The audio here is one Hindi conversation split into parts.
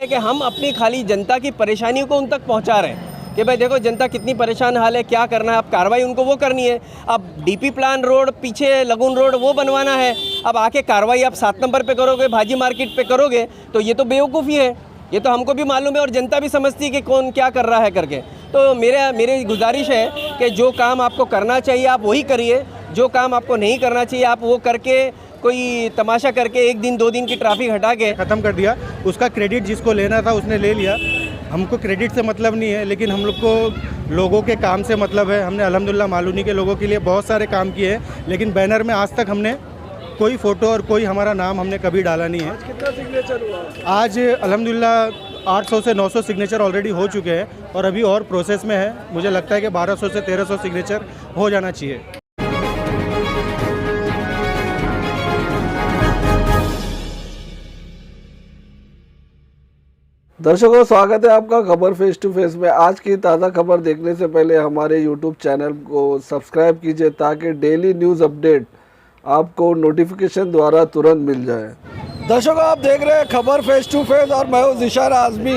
है कि हम अपनी खाली जनता की परेशानियों को उन तक पहुंचा रहे हैं कि भाई देखो जनता कितनी परेशान हाल है, क्या करना है, अब कार्रवाई उनको वो करनी है। अब डीपी प्लान रोड पीछे लगून रोड वो बनवाना है, अब आके कार्रवाई आप 7 नंबर पे करोगे, भाजी मार्केट पे करोगे, तो ये तो बेवकूफ़ी है। ये तो हमको भी मालूम है और जनता भी समझती है कि कौन क्या कर रहा है करके। तो मेरी गुजारिश है कि जो काम आपको करना चाहिए आप वही करिए, जो काम आपको नहीं करना चाहिए आप वो करके कोई तमाशा करके 1 दिन 2 दिन की ट्रैफिक हटा के ख़त्म कर दिया। उसका क्रेडिट जिसको लेना था उसने ले लिया। हमको क्रेडिट से मतलब नहीं है, लेकिन हम लोग को लोगों के काम से मतलब है। हमने अल्हम्दुलिल्लाह मालूनी के लोगों के लिए बहुत सारे काम किए हैं, लेकिन बैनर में आज तक हमने कोई फ़ोटो और कोई हमारा नाम हमने कभी डाला नहीं है। आज कितना सिग्नेचर हुआ? आज अल्हम्दुलिल्लाह 800 से 900 सिग्नेचर ऑलरेडी हो चुके हैं और अभी और प्रोसेस में है। मुझे लगता है कि 1200 से 1300 सिग्नेचर हो जाना चाहिए। दर्शकों, स्वागत है आपका खबर फेस टू फेस में। आज की ताज़ा खबर देखने से पहले हमारे यूट्यूब चैनल को सब्सक्राइब कीजिए ताकि डेली न्यूज़ अपडेट आपको नोटिफिकेशन द्वारा तुरंत मिल जाए। दर्शकों, आप देख रहे हैं खबर फेस टू फेस और मैं हूं Zeeshan Azmi.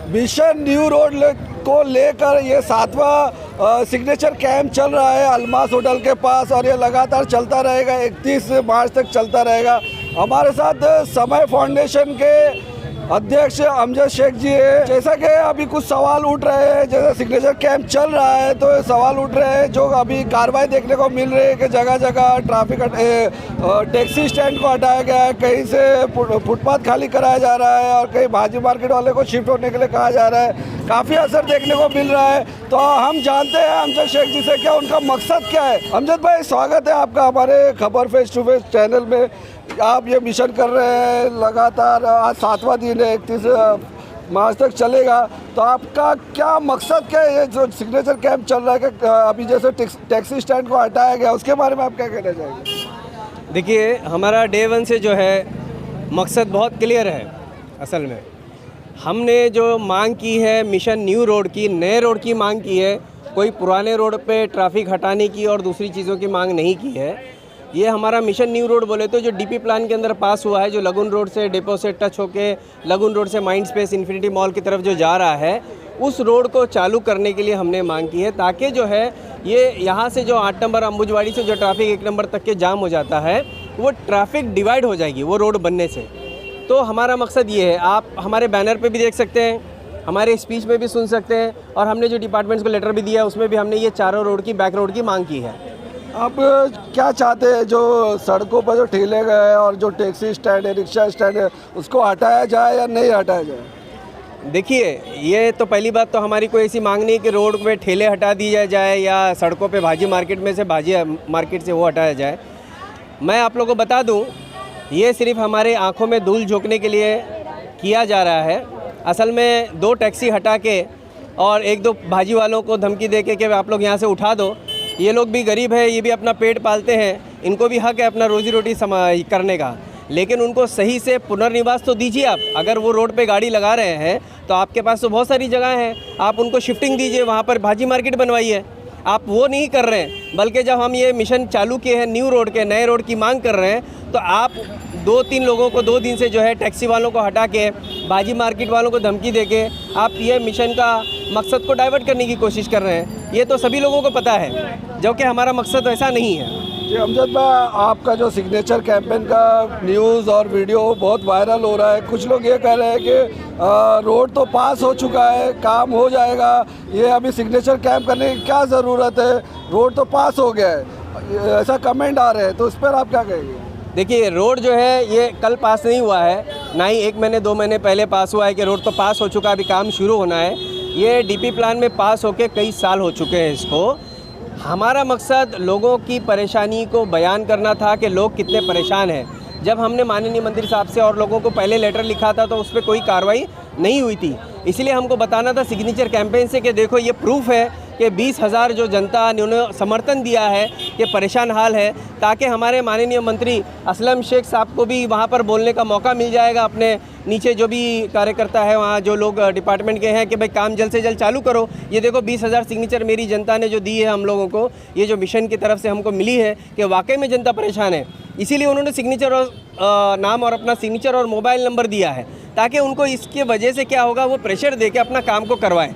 Mission new road को लेकर ये 7वां सिग्नेचर कैंप चल रहा है अल्मास होटल के पास और ये लगातार चलता रहेगा, 31 मार्च तक चलता रहेगा। हमारे साथ समय फाउंडेशन के अध्यक्ष अमजद शेख जी है। जैसा कि अभी कुछ सवाल उठ रहे हैं, जैसे सिग्नेचर कैंप चल रहा है तो सवाल उठ रहे हैं जो अभी कार्रवाई देखने को मिल रही है कि जगह जगह ट्रैफिक टैक्सी स्टैंड को हटाया गया है, कहीं से फुटपाथ खाली कराया जा रहा है और कहीं भाजी मार्केट वाले को शिफ्ट होने के लिए कहा जा रहा है। काफ़ी असर देखने को मिल रहा है। तो हम जानते हैं अमजद शेख जी से क्या उनका मकसद क्या है। अमजद भाई, स्वागत है आपका हमारे खबर फेस टू फेस चैनल में। आप ये मिशन कर रहे हैं लगातार, आज 7वां दिन है, 31 मार्च तक चलेगा। तो आपका क्या मकसद क्या है? ये जो सिग्नेचर कैंप चल रहा है कि अभी जैसे टैक्सी स्टैंड को हटाया गया, उसके बारे में आप क्या कहना चाहेंगे? देखिए, हमारा डे 1 से जो है मकसद बहुत क्लियर है। असल में हमने जो मांग की है मिशन न्यू रोड की, नए रोड की मांग की है, कोई पुराने रोड पे ट्रैफिक हटाने की और दूसरी चीज़ों की मांग नहीं की है। ये हमारा मिशन न्यू रोड बोले तो जो डीपी प्लान के अंदर पास हुआ है, जो लगुन रोड से डिपो से टच होके लगुन रोड से माइंड स्पेस इन्फिनिटी मॉल की तरफ जो जा रहा है, उस रोड को चालू करने के लिए हमने मांग की है, ताकि जो है ये यहाँ से जो 8 नंबर अंबुजवाड़ी से जो ट्रैफिक 1 नंबर तक के जाम हो जाता है, वो ट्रैफिक डिवाइड हो जाएगी वो रोड बनने से। तो हमारा मकसद ये है, आप हमारे बैनर पे भी देख सकते हैं, हमारे स्पीच में भी सुन सकते हैं और हमने जो डिपार्टमेंट्स को लेटर भी दिया है उसमें भी हमने ये चारों रोड की बैक रोड की मांग की है। आप क्या चाहते हैं जो सड़कों पर जो ठेले गए और जो टैक्सी स्टैंड है, रिक्शा स्टैंड है, उसको हटाया जाए या नहीं हटाया जाए? देखिए, ये तो पहली बात तो हमारी कोई ऐसी मांग नहीं कि रोड पे ठेले हटा दिया जाए या सड़कों पे भाजी मार्केट में से भाजी मार्केट से वो हटाया जाए। मैं आप लोगों को बता दूं, ये सिर्फ हमारे आंखों में धूल झोंकने के लिए किया जा रहा है। असल में 2 टैक्सी हटा के और 1-2 भाजी वालों को धमकी दे के कि आप लोग यहाँ से उठा दो। ये लोग भी गरीब है, ये भी अपना पेट पालते हैं, इनको भी हक है अपना रोजी रोटी करने का, लेकिन उनको सही से पुनर्निवास तो दीजिए। आप अगर वो रोड पे गाड़ी लगा रहे हैं तो आपके पास तो बहुत सारी जगह हैं, आप उनको शिफ्टिंग दीजिए, वहाँ पर भाजी मार्केट बनवाइए। आप वो नहीं कर रहे हैं, बल्कि जब हम ये मिशन चालू किए हैं न्यू रोड के, नए रोड की मांग कर रहे हैं, तो आप 2-3 लोगों को 2 दिन से जो है टैक्सी वालों को हटा के भाजी मार्केट वालों को धमकी दे के आप ये मिशन का मकसद को डाइवर्ट करने की कोशिश कर रहे हैं। ये तो सभी लोगों को पता है, जबकि हमारा मकसद ऐसा नहीं है। जी अमजद भाई, आपका जो सिग्नेचर कैंपेन का न्यूज़ और वीडियो बहुत वायरल हो रहा है। कुछ लोग ये कह रहे हैं कि रोड तो पास हो चुका है, काम हो जाएगा, ये अभी सिग्नेचर कैंप करने की क्या ज़रूरत है, रोड तो पास हो गया है, ऐसा कमेंट आ रहे हैं। तो इस पर आप क्या कहेंगे? देखिए, रोड जो है ये कल पास नहीं हुआ है, ना ही 1 महीने 2 महीने पहले पास हुआ है कि रोड तो पास हो चुका है, अभी काम शुरू होना है। ये डीपी प्लान में पास होके कई साल हो चुके हैं इसको। हमारा मकसद लोगों की परेशानी को बयान करना था कि लोग कितने परेशान हैं। जब हमने माननीय मंत्री साहब से और लोगों को पहले लेटर लिखा था तो उस पर कोई कार्रवाई नहीं हुई थी, इसलिए हमको बताना था सिग्नेचर कैंपेन से कि देखो ये प्रूफ है कि 20,000 जो जनता ने उन्हें समर्थन दिया है कि परेशान हाल है, ताकि हमारे माननीय मंत्री असलम शेख साहब को भी वहाँ पर बोलने का मौका मिल जाएगा, अपने नीचे जो भी कार्यकर्ता है वहाँ जो लोग डिपार्टमेंट के हैं, कि भाई काम जल्द से जल्द चालू करो। ये देखो 20,000 सिग्नेचर मेरी जनता ने जो दी है हम लोगों को, ये जो मिशन की तरफ से हमको मिली है कि वाकई में जनता परेशान है, इसीलिए उन्होंने सिग्नेचर और नाम और अपना सिग्नेचर और मोबाइल नंबर दिया है, ताकि उनको इसके वजह से क्या होगा, वो प्रेशर दे के अपना काम को करवाएं।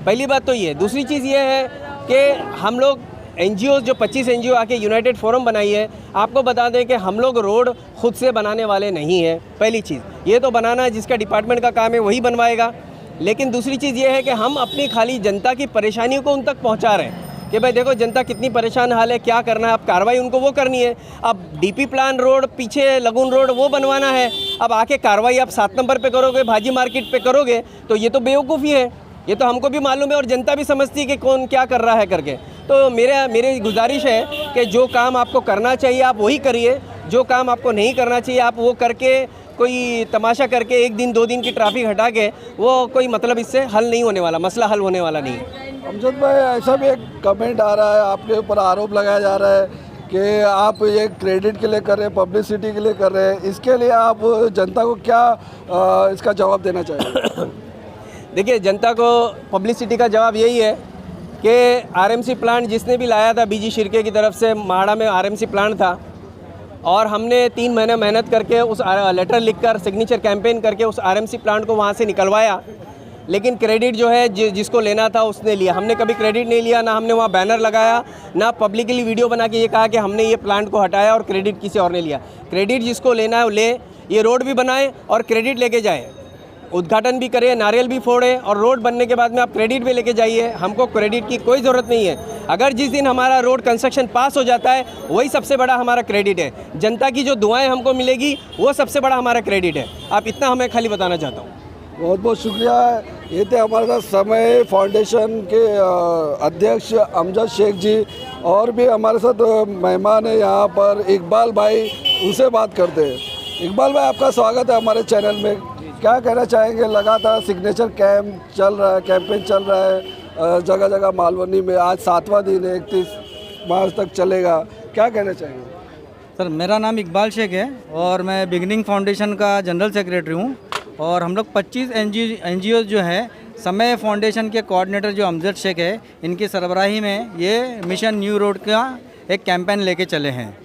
पहली बात तो ये। दूसरी चीज़ ये है कि हम लोग NGO जो 25 NGO आके यूनाइटेड फोरम बनाई है, आपको बता दें कि हम लोग रोड खुद से बनाने वाले नहीं हैं। पहली चीज़ ये तो बनाना जिसका डिपार्टमेंट का काम है वही बनवाएगा, लेकिन दूसरी चीज़ ये है कि हम अपनी खाली जनता की परेशानियों को उन तक पहुंचा रहे हैं कि भाई देखो जनता कितनी परेशान हाल है, क्या करना है, अब कार्रवाई उनको वो करनी है। अब DP प्लान रोड पीछे लगून रोड वो बनवाना है, अब आके कार्रवाई आप 7 नंबर पे करोगे, भाजी मार्केट पे करोगे, तो ये तो बेवकूफ़ी है। ये तो हमको भी मालूम है और जनता भी समझती है कि कौन क्या कर रहा है करके। तो मेरी गुजारिश है कि जो काम आपको करना चाहिए आप वही करिए, जो काम आपको नहीं करना चाहिए आप वो करके कोई तमाशा करके 1 दिन 2 दिन की ट्रैफिक हटा के वो कोई मतलब इससे हल नहीं होने वाला, मसला हल होने वाला नहीं है। अमजद भाई, ऐसा भी एक कमेंट आ रहा है, आपके ऊपर आरोप लगाया जा रहा है कि आप ये क्रेडिट के लिए कर रहे हैं, पब्लिसिटी के लिए कर रहे हैं, इसके लिए आप जनता को क्या इसका जवाब देना चाहिए? देखिए, जनता को पब्लिसिटी का जवाब यही है कि RMC प्लांट जिसने भी लाया था BG शिरके की तरफ से, माड़ा में RMC प्लांट था और हमने 3 महीने मेहनत करके उस लेटर लिखकर सिग्नेचर कैंपेन करके उस RMC प्लांट को वहाँ से निकलवाया, लेकिन क्रेडिट जो है जिसको लेना था उसने लिया। हमने कभी क्रेडिट नहीं लिया, ना हमने वहाँ बैनर लगाया, ना पब्लिकली वीडियो बना के ये कहा कि हमने ये प्लांट को हटाया और क्रेडिट किसी और ने लिया। क्रेडिट जिसको लेना है वो ले, ये रोड भी बनाए और क्रेडिट लेके जाए, उद्घाटन भी करें, नारियल भी फोड़े और रोड बनने के बाद में आप क्रेडिट भी लेके जाइए। हमको क्रेडिट की कोई ज़रूरत नहीं है। अगर जिस दिन हमारा रोड कंस्ट्रक्शन पास हो जाता है वही सबसे बड़ा हमारा क्रेडिट है। जनता की जो दुआएं हमको मिलेगी वो सबसे बड़ा हमारा क्रेडिट है। आप इतना हमें खाली बताना चाहता हूँ। बहुत बहुत शुक्रिया। ये थे हमारे साथ समय फाउंडेशन के अध्यक्ष अमजद शेख जी, और भी हमारे साथ मेहमान है यहाँ पर इकबाल भाई, उनसे बात करते हैं। इकबाल भाई, आपका स्वागत है हमारे चैनल में। क्या कहना चाहेंगे? लगातार सिग्नेचर कैंप चल रहा है, कैंपेन चल रहा है जगह जगह मालवनी में, आज 7वां दिन है, 31 मार्च तक चलेगा, क्या कहना चाहेंगे? सर, मेरा नाम इकबाल शेख है और मैं बिगनिंग फाउंडेशन का जनरल सेक्रेटरी हूँ। और हम लोग 25 NGO जो है, समय फाउंडेशन के कोऑर्डिनेटर जो अमजद शेख है, इनकी सरबराही में ये मिशन न्यू रोड का एक कैंपेन लेके चले हैं।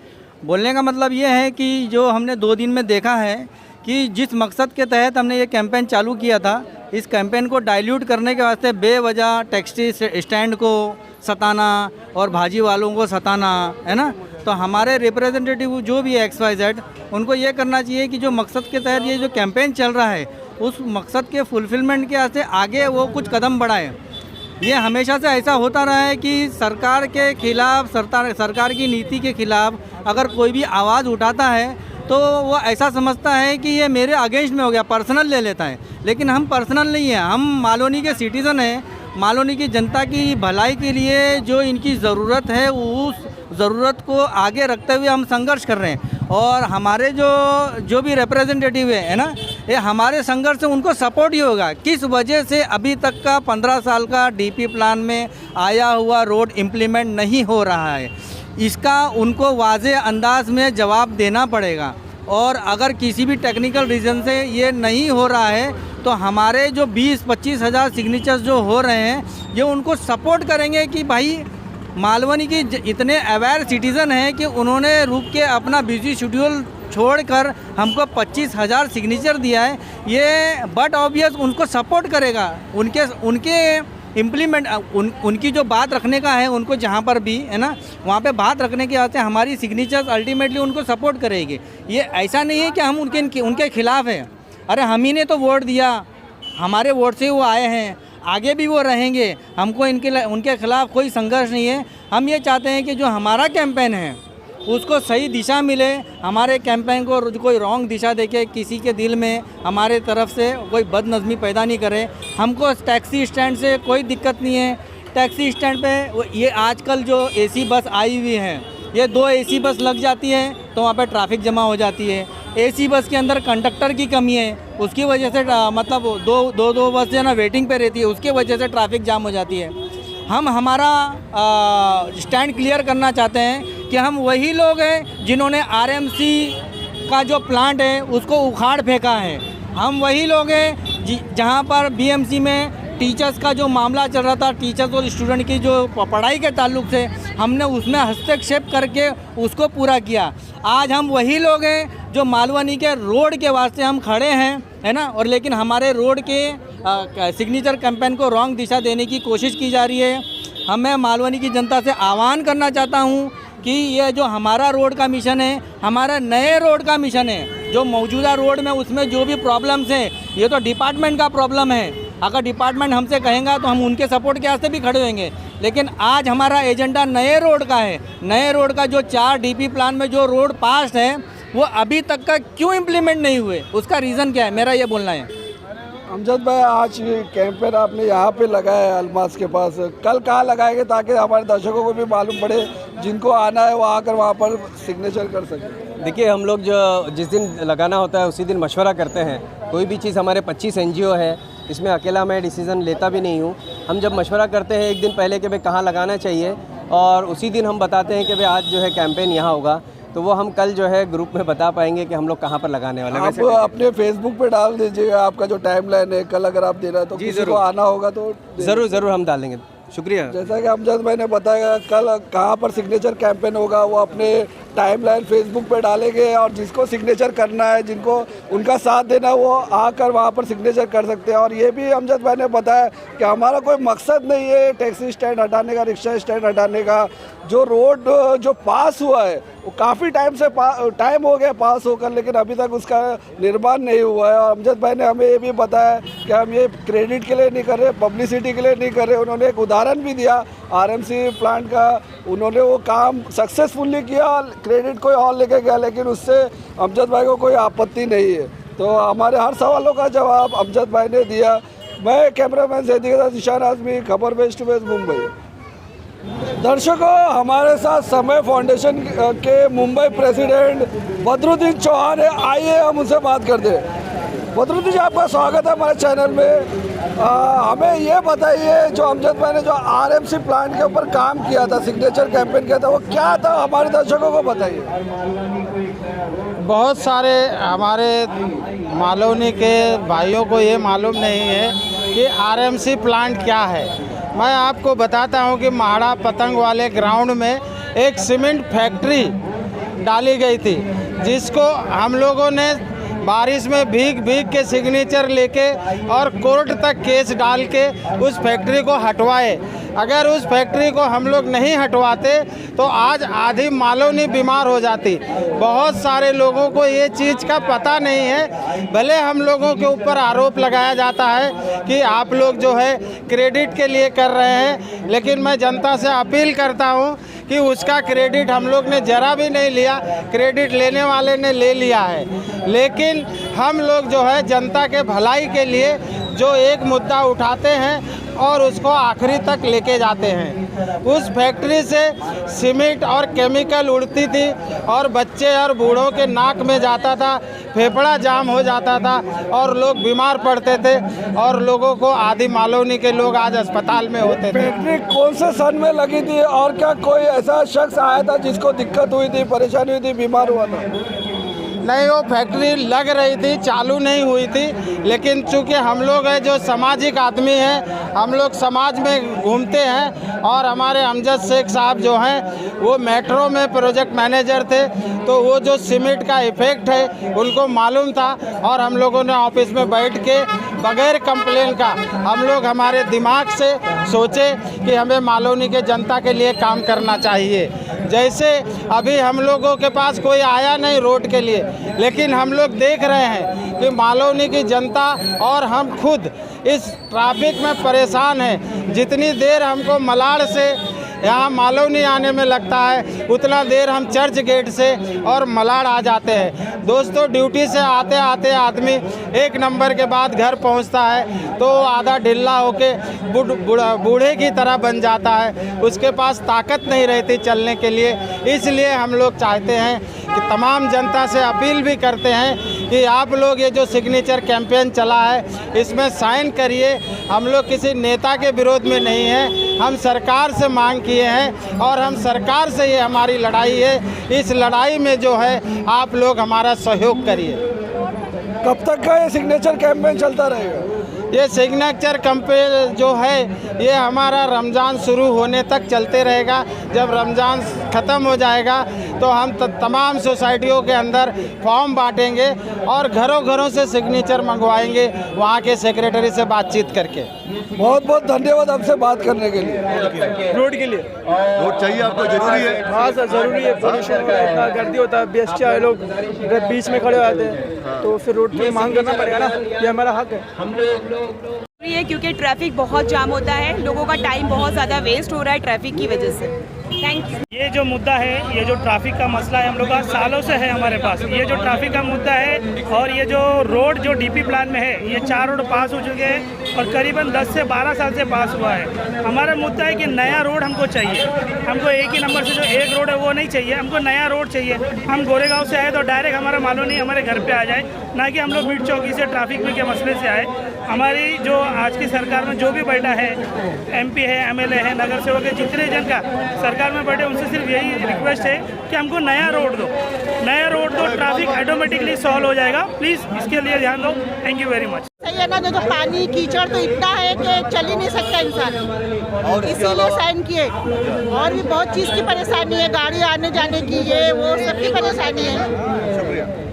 बोलने का मतलब ये है कि जो हमने 2 दिन में देखा है कि जिस मकसद के तहत हमने ये कैंपेन चालू किया था, इस कैंपेन को डाइल्यूट करने के वास्ते बेवजह टैक्सी स्टैंड को सताना और भाजी वालों को सताना, है ना। तो हमारे रिप्रेजेंटेटिव जो भी है XYZ, उनको ये करना चाहिए कि जो मकसद के तहत ये जो कैंपेन चल रहा है उस मकसद के फुलफिलमेंट के वास्ते आगे वो कुछ कदम बढ़ाएं। ये हमेशा से ऐसा होता रहा है कि सरकार के खिलाफ, सरकार की नीति के खिलाफ अगर कोई भी आवाज़ उठाता है तो वो ऐसा समझता है कि ये मेरे अगेंस्ट में हो गया, पर्सनल ले लेता है। लेकिन हम पर्सनल नहीं है, हम मालवनी के सिटीज़न हैं। मालवनी की जनता की भलाई के लिए जो इनकी ज़रूरत है उस ज़रूरत को आगे रखते हुए हम संघर्ष कर रहे हैं। और हमारे जो भी रिप्रेजेंटेटिव है ना, ये हमारे संघर्ष से उनको सपोर्ट ही होगा। किस वजह से अभी तक का 15 साल का DP प्लान में आया हुआ रोड इम्प्लीमेंट नहीं हो रहा है, इसका उनको वाज़े अंदाज में जवाब देना पड़ेगा। और अगर किसी भी टेक्निकल रीज़न से ये नहीं हो रहा है तो हमारे जो 20-25 हज़ार सिग्नेचर्स जो हो रहे हैं ये उनको सपोर्ट करेंगे कि भाई मालवनी की इतने अवेयर सिटीज़न हैं कि उन्होंने रुक के अपना बिजी शेड्यूल छोड़कर हमको 25,000 सिग्नेचर दिया है। ये बट ऑब्वियस उनको सपोर्ट करेगा, उनके इम्प्लीमेंट उनकी जो बात रखने का है, उनको जहाँ पर भी है ना वहाँ पे बात रखने के वास्ते हमारी सिग्नेचर्स अल्टीमेटली उनको सपोर्ट करेगी। ये ऐसा नहीं है कि हम उनके खिलाफ़ हैं। अरे हम ही ने तो वोट दिया, हमारे वोट से वो आए हैं, आगे भी वो रहेंगे। हमको उनके खिलाफ़ कोई संघर्ष नहीं है। हम ये चाहते हैं कि जो हमारा कैंपेन है उसको सही दिशा मिले। हमारे कैंपेन को कोई रॉन्ग दिशा देके किसी के दिल में हमारे तरफ से कोई बदनज़मी पैदा नहीं करे। हमको टैक्सी स्टैंड से कोई दिक्कत नहीं है। टैक्सी स्टैंड पे ये आजकल जो AC बस आई हुई है, ये 2 AC बस लग जाती है तो वहाँ पे ट्रैफिक जमा हो जाती है। AC बस के अंदर कंडक्टर की कमी है, उसकी वजह से मतलब दो बस जो है ना वेटिंग पे रहती है, उसकी वजह से ट्रैफिक जाम हो जाती है। हम हमारा स्टैंड क्लियर करना चाहते हैं कि हम वही लोग हैं जिन्होंने आरएमसी का जो प्लांट है उसको उखाड़ फेंका है। हम वही लोग हैं जहां पर बीएमसी में टीचर्स का जो मामला चल रहा था, टीचर्स और स्टूडेंट की जो पढ़ाई के ताल्लुक से, हमने उसमें हस्तक्षेप करके उसको पूरा किया। आज हम वही लोग हैं जो मालवनी के रोड के वास्ते हम खड़े हैं, है ना, और लेकिन हमारे रोड के सिग्नेचर कैंपेन को रॉन्ग दिशा देने की कोशिश की जा रही है। मैं मालवनी की जनता से आह्वान करना चाहता हूँ कि ये जो हमारा रोड का मिशन है, हमारा नए रोड का मिशन है। जो मौजूदा रोड में उसमें जो भी प्रॉब्लम्स हैं, ये तो डिपार्टमेंट का प्रॉब्लम है। अगर डिपार्टमेंट हमसे कहेगा तो हम उनके सपोर्ट के वास्ते भी खड़े होंगे, लेकिन आज हमारा एजेंडा नए रोड का है। नए रोड का जो 4 DP प्लान में जो रोड पास है वो अभी तक का क्यों इम्प्लीमेंट नहीं हुए, उसका रीज़न क्या है, मेरा ये बोलना है। अमजद भाई, आज कैंपेन आपने यहाँ पे लगाया है अलमास के पास, कल कहाँ लगाएंगे ताकि हमारे दर्शकों को भी मालूम पड़े, जिनको आना है वो आकर वहाँ पर सिग्नेचर कर सकें? देखिए, हम लोग जो जिस दिन लगाना होता है उसी दिन मशवरा करते हैं। कोई भी चीज़, हमारे 25 NGO है, इसमें अकेला मैं डिसीज़न लेता भी नहीं हूँ। हम जब मशवरा करते हैं एक दिन पहले कि भाई कहाँ लगाना चाहिए, और उसी दिन हम बताते हैं कि भाई आज जो है कैंपेन यहाँ होगा, तो वो हम कल जो है ग्रुप में बता पाएंगे कि हम लोग कहाँ पर लगाने वाले हैं। आप अपने फेसबुक पे डाल दीजिएगा आपका जो टाइमलाइन है, कल अगर आप दे रहे हैं तो किसी को आना होगा तो ज़रूर हम डाल देंगे। शुक्रिया। जैसा कि अमजद भाई ने बताया, कल कहाँ पर सिग्नेचर कैंपेन होगा वो अपने टाइमलाइन फेसबुक पे डालेंगे, और जिसको सिग्नेचर करना है, जिनको उनका साथ देना, वो आकर वहाँ पर सिग्नेचर कर सकते हैं। और ये भी अमजद भाई ने बताया कि हमारा कोई मकसद नहीं है टैक्सी स्टैंड हटाने का, रिक्शा स्टैंड हटाने का। जो रोड जो पास हुआ है वो काफ़ी टाइम हो गया पास होकर, लेकिन अभी तक उसका निर्माण नहीं हुआ है। और अमजद भाई ने हमें ये भी बताया कि हम ये क्रेडिट के लिए नहीं कर रहे, पब्लिसिटी के लिए नहीं कर रहे। उन्होंने एक उदाहरण भी दिया आरएमसी प्लांट का, उन्होंने वो काम सक्सेसफुली किया, क्रेडिट कोई और लेके गया, लेकिन उससे अमजद भाई को कोई आपत्ति नहीं है। तो हमारे हर सवालों का जवाब अमजद भाई ने दिया। मैं कैमरामैन जैदी के साथ ईशान आज़मी, खबर फेस टू फेस, मुंबई। दर्शकों, हमारे साथ समय फाउंडेशन के मुंबई प्रेसिडेंट बदरुद्दीन चौहान है, आइए हम उनसे बात करते हैं। बदरुद्दीन जी, आपका स्वागत है हमारे चैनल में। हमें ये बताइए, जो अमजद भाई ने जो आरएमसी प्लांट के ऊपर काम किया था, सिग्नेचर कैंपेन किया था, वो क्या था, हमारे दर्शकों को बताइए। बहुत सारे हमारे मालवनी के भाइयों को ये मालूम नहीं है कि आरएमसी प्लांट क्या है। मैं आपको बताता हूं कि महाड़ा पतंग वाले ग्राउंड में एक सीमेंट फैक्ट्री डाली गई थी, जिसको हम लोगों ने बारिश में भीग के सिग्नेचर लेके और कोर्ट तक केस डाल के उस फैक्ट्री को हटवाए। अगर उस फैक्ट्री को हम लोग नहीं हटवाते तो आज आधी मालवनी बीमार हो जाती। बहुत सारे लोगों को ये चीज़ का पता नहीं है। भले हम लोगों के ऊपर आरोप लगाया जाता है कि आप लोग जो है क्रेडिट के लिए कर रहे हैं, लेकिन मैं जनता से अपील करता हूँ कि उसका क्रेडिट हम लोग ने ज़रा भी नहीं लिया, क्रेडिट लेने वाले ने ले लिया है। लेकिन हम लोग जो है जनता के भलाई के लिए जो एक मुद्दा उठाते हैं और उसको आखिरी तक लेके जाते हैं। उस फैक्ट्री से सीमेंट और केमिकल उड़ती थी और बच्चे और बूढ़ों के नाक में जाता था, फेफड़ा जाम हो जाता था और लोग बीमार पड़ते थे, और लोगों को आधी मालवनी के लोग आज अस्पताल में होते थे। फैक्ट्री कौन से सन में लगी थी, और क्या कोई ऐसा शख्स आया था जिसको दिक्कत हुई थी, परेशानी हुई थी, बीमार हुआ था? नहीं, वो फैक्ट्री लग रही थी, चालू नहीं हुई थी। लेकिन चूँकि हम लोग हैं जो सामाजिक आदमी हैं, हम लोग समाज में घूमते हैं, और हमारे अमजद शेख साहब जो हैं वो मेट्रो में प्रोजेक्ट मैनेजर थे, तो वो जो सीमेंट का इफ़ेक्ट है उनको मालूम था, और हम लोगों ने ऑफिस में बैठ के बगैर कंप्लेन का हम लोग हमारे दिमाग से सोचे कि हमें मालवनी के जनता के लिए काम करना चाहिए। जैसे अभी हम लोगों के पास कोई आया नहीं रोड के लिए, लेकिन हम लोग देख रहे हैं कि मालवनी की जनता और हम खुद इस ट्रैफिक में परेशान हैं। जितनी देर हमको मलाड़ से यहाँ मालवनी आने में लगता है, उतना देर हम चर्च गेट से और मलाड़ आ जाते हैं। दोस्तों, ड्यूटी से आते आते आदमी 1 नंबर के बाद घर पहुँचता है तो आधा ढिल्ला होके बूढ़े की तरह बन जाता है, उसके पास ताकत नहीं रहती चलने के लिए। इसलिए हम लोग चाहते हैं कि तमाम जनता से अपील भी करते हैं कि आप लोग ये जो सिग्नेचर कैंपेन चला है इसमें साइन करिए। हम लोग किसी नेता के विरोध में नहीं हैं, हम सरकार से मांग किए हैं और हम सरकार से ये हमारी लड़ाई है। इस लड़ाई में जो है आप लोग हमारा सहयोग करिए। कब तक का ये सिग्नेचर कैंपेन चलता रहेगा? ये सिग्नेचर कैंपेन जो है ये हमारा रमज़ान शुरू होने तक चलते रहेगा। जब रमज़ान ख़त्म हो जाएगा तो हम तमाम सोसाइटियों के अंदर फॉर्म बांटेंगे और घरों घरों से सिग्नेचर मंगवाएंगे वहाँ के सेक्रेटरी से बातचीत करके। बहुत बहुत धन्यवाद आपसे बात करने के लिए। रोड के लिए रोड चाहिए आपको, जरूरी है? हाँ सर ज़रूरी है। पोल्यूशन का इतना गर्दी होता है, BST वाले लोग बीच में खड़े हो जाते हैं तो फिर रोड की मांग करना पड़ेगा ना, ये हमारा हक है। है क्योंकि ट्रैफिक बहुत जाम होता है, लोगों का टाइम बहुत ज़्यादा वेस्ट हो रहा है ट्रैफिक की वजह से। Thank you. ये जो मुद्दा है, ये जो ट्रैफिक का मसला है हम लोग का सालों से है हमारे पास। ये जो ट्रैफिक का मुद्दा है और ये जो रोड जो DP प्लान में है, ये 4 रोड पास हो चुके हैं और करीबन 10 से 12 साल से पास हुआ है। हमारा मुद्दा है कि नया रोड हमको चाहिए। हमको एक ही नंबर से जो एक रोड है वो नहीं चाहिए, हमको नया रोड चाहिए। हम गोरेगांव से आए तो डायरेक्ट हमारा मालूनी हमारे घर पे आ जाए, ना कि हम लोग बीट चौकी से ट्रैफिक में के मसले से आए। हमारी जो आज की सरकार में जो भी बैठा है, MP है, MLA है, नगर सेवक है, जितने जन का सरकार में बैठे उनसे सिर्फ यही रिक्वेस्ट है कि हमको नया रोड दो, नया रोड दो, ट्रैफिक ऑटोमेटिकली सॉल्व हो जाएगा। प्लीज़ इसके लिए ध्यान दो। Thank you very much. सही है ना, जो पानी कीचड़ तो इतना है कि चल ही नहीं सकता इंसान, इसीलिए साइन किए। और भी बहुत चीज़ की परेशानी है, गाड़ी आने जाने की, ये वो सबकी परेशानी है।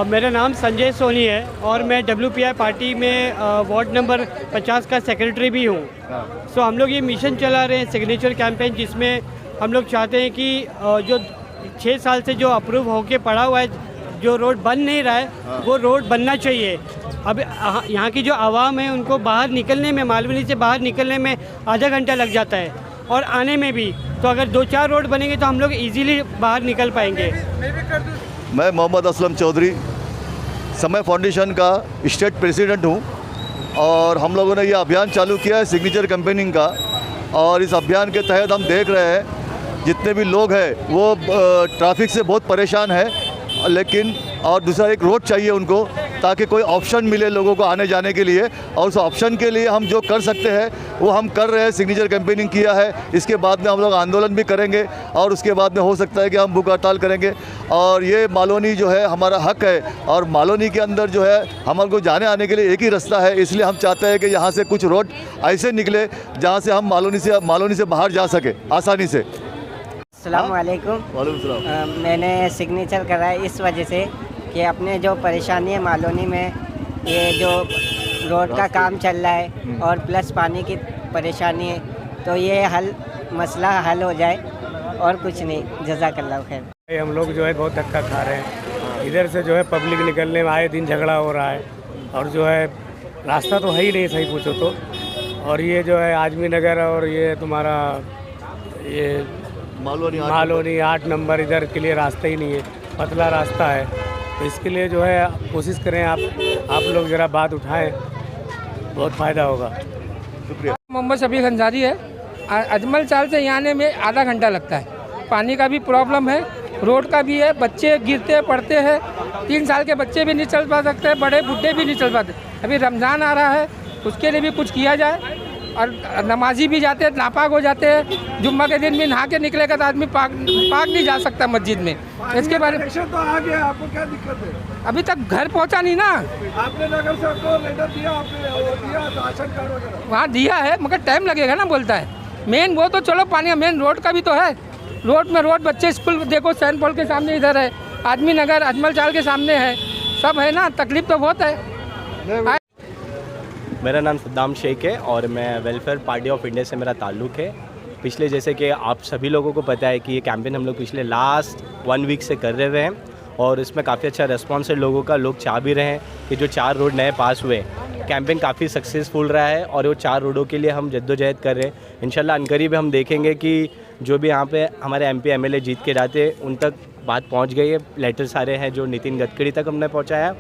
मेरा नाम संजय सोनी है और मैं WPI पार्टी में वार्ड नंबर 50 का सेक्रेटरी भी हूँ। सो हम लोग ये मिशन चला रहे हैं सिग्नेचर कैंपेन, जिसमें हम लोग चाहते हैं कि जो 6 साल से जो अप्रूव होके पड़ा हुआ है, जो रोड बन नहीं रहा है, वो रोड बनना चाहिए। अब यहाँ की जो आवाम है उनको बाहर निकलने में, मालवनी से बाहर निकलने में आधा घंटा लग जाता है और आने में भी। तो अगर 2-4 रोड बनेंगे तो हम लोग ईजीली बाहर निकल पाएंगे। मैं मोहम्मद असलम चौधरी समय फाउंडेशन का स्टेट प्रेसिडेंट हूँ और हम लोगों ने ये अभियान चालू किया है सिग्नेचर कैंपेनिंग का। और इस अभियान के तहत हम देख रहे हैं जितने भी लोग हैं वो ट्रैफिक से बहुत परेशान है, लेकिन और दूसरा एक रोड चाहिए उनको, ताकि कोई ऑप्शन मिले लोगों को आने जाने के लिए। और उस ऑप्शन के लिए हम जो कर सकते हैं वो हम कर रहे हैं। सिग्नेचर कैंपेनिंग किया है, इसके बाद में हम लोग आंदोलन भी करेंगे और उसके बाद में हो सकता है कि हम भूख हड़ताल करेंगे। और ये मालोनी जो है हमारा हक है और मालोनी के अंदर जो है हमारे को जाने आने के लिए एक ही रास्ता है, इसलिए हम चाहते हैं कि यहाँ से कुछ रोड ऐसे निकले जहाँ से हम मालोनी से बाहर जा सके आसानी से। अस्सलाम वालेकुम। मैंने सिग्नेचर करा है इस वजह से कि अपने जो परेशानी है मालोनी में, ये जो रोड का काम चल रहा है और प्लस पानी की परेशानी है, तो ये मसला हल हो जाए और कुछ नहीं। जज़ाकल्लाह खैर। हम लोग जो है बहुत धक्का खा रहे हैं, इधर से जो है पब्लिक निकलने में आए दिन झगड़ा हो रहा है और जो है रास्ता तो है ही नहीं, सही पूछो तो। और ये जो है आजमी नगर और ये तुम्हारा ये मालोनी 8 नंबर, इधर के लिए रास्ता ही नहीं है, पतला रास्ता है। तो इसके लिए जो है कोशिश करें आप लोग ज़रा बात उठाएं, बहुत फ़ायदा होगा। शुक्रिया। मोहम्मद शफीक अंसारी है। अजमल चाल से यहाँ आने में आधा घंटा लगता है। पानी का भी प्रॉब्लम है, रोड का भी है, बच्चे गिरते पड़ते हैं। 3 साल के बच्चे भी नहीं चल पा सकते, बड़े बुढ़े भी नहीं चल पाते। अभी रमज़ान आ रहा है, उसके लिए भी कुछ किया जाए। और नमाजी भी जाते हैं, नापाक हो जाते हैं। जुम्मा के दिन भी नहा के निकलेगा तो आदमी पाक नहीं जा सकता मस्जिद में। इसके बारे में तो आ गया, आपको क्या दिक्कत है? अभी तक घर पहुंचा नहीं ना। आपने नगर से आपको लेटर दिया, आपने वो दिया राशन कार्ड वगैरह? वहाँ दिया है मगर टाइम लगेगा ना, बोलता है। मेन वो तो चलो पानी, मेन रोड का भी तो है। रोड बच्चे स्कूल देखो, सैन पॉल के सामने इधर है, आदमी नगर अजमल चाल के सामने है, सब है ना। तकलीफ तो बहुत है। मेरा नाम सद्दाम शेख है और मैं वेलफेयर पार्टी ऑफ इंडिया से मेरा ताल्लुक़ है। पिछले, जैसे कि आप सभी लोगों को पता है कि ये कैंपेन हम लोग पिछले लास्ट 1 वीक से कर रहे हैं और इसमें काफ़ी अच्छा रिस्पॉन्स है लोगों का। लोग चाह भी रहे हैं कि जो 4 रोड नए पास हुए, कैंपेन काफ़ी सक्सेसफुल रहा है और वो 4 रोडों के लिए हम जद्दोजहद कर रहे हैं। इंशाल्लाह अनकरीब हम देखेंगे कि जो भी यहाँ पे हमारे MP MLA जीत के जाते उन तक बात पहुँच गई है। लेटर सारे हैं जो नितिन गडकरी तक हमने पहुँचाया।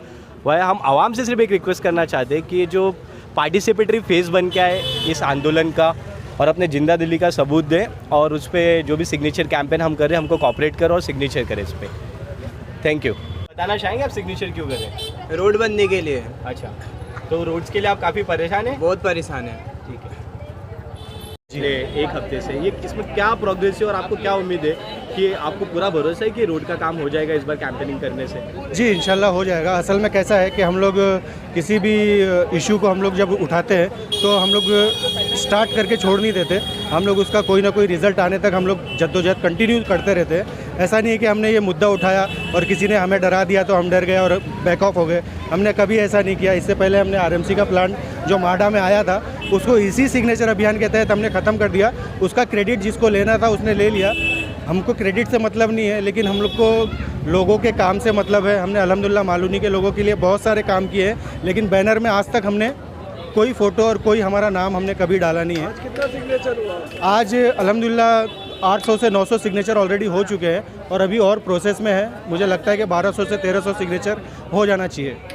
वह हम आवाम से सिर्फ एक रिक्वेस्ट करना चाहते हैं कि जो पार्टिसिपेटरी फेज़ बन के आए इस आंदोलन का और अपने जिंदा दिली का सबूत दें और उस पर जो भी सिग्नेचर कैंपेन हम कर रहे हैं हमको कॉपरेट करो और सिग्नेचर करें इस पर। Thank you. बताना चाहेंगे आप सिग्नेचर क्यों करें? रोड बनने के लिए। अच्छा, तो रोड्स के लिए आप काफ़ी परेशान हैं? बहुत परेशान है। ठीक है। पिछले एक हफ्ते से, ये इसमें क्या प्रोग्रेस है और आपको क्या उम्मीद है कि आपको पूरा भरोसा है कि रोड का काम हो जाएगा इस बार कैंपेनिंग करने से? जी इंशाल्लाह हो जाएगा। असल में कैसा है कि हम लोग किसी भी इशू को हम लोग जब उठाते हैं तो हम लोग स्टार्ट करके छोड़ नहीं देते, हम लोग उसका कोई ना कोई रिजल्ट आने तक हम लोग जद्दोजहद कंटिन्यू करते रहते हैं। ऐसा नहीं है कि हमने ये मुद्दा उठाया और किसी ने हमें डरा दिया तो हम डर गए और बैक ऑफ हो गए, हमने कभी ऐसा नहीं किया। इससे पहले हमने आरएमसी का प्लांट जो माडा में आया था उसको इसी सिग्नेचर अभियान के तहत हमने ख़त्म कर दिया। उसका क्रेडिट जिसको लेना था उसने ले लिया, हमको क्रेडिट से मतलब नहीं है, लेकिन हम लोग को लोगों के काम से मतलब है। हमने अल्हम्दुलिल्लाह मालूनी के लोगों के लिए बहुत सारे काम किए हैं, लेकिन बैनर में आज तक हमने कोई फ़ोटो और कोई हमारा नाम हमने कभी डाला नहीं है। आज कितना सिग्नेचर हुआ? आज अल्हम्दुलिल्लाह 800 से 900 सिग्नेचर ऑलरेडी हो चुके हैं और अभी और प्रोसेस में है। मुझे लगता है कि 1200 से 1300 सिग्नेचर हो जाना चाहिए।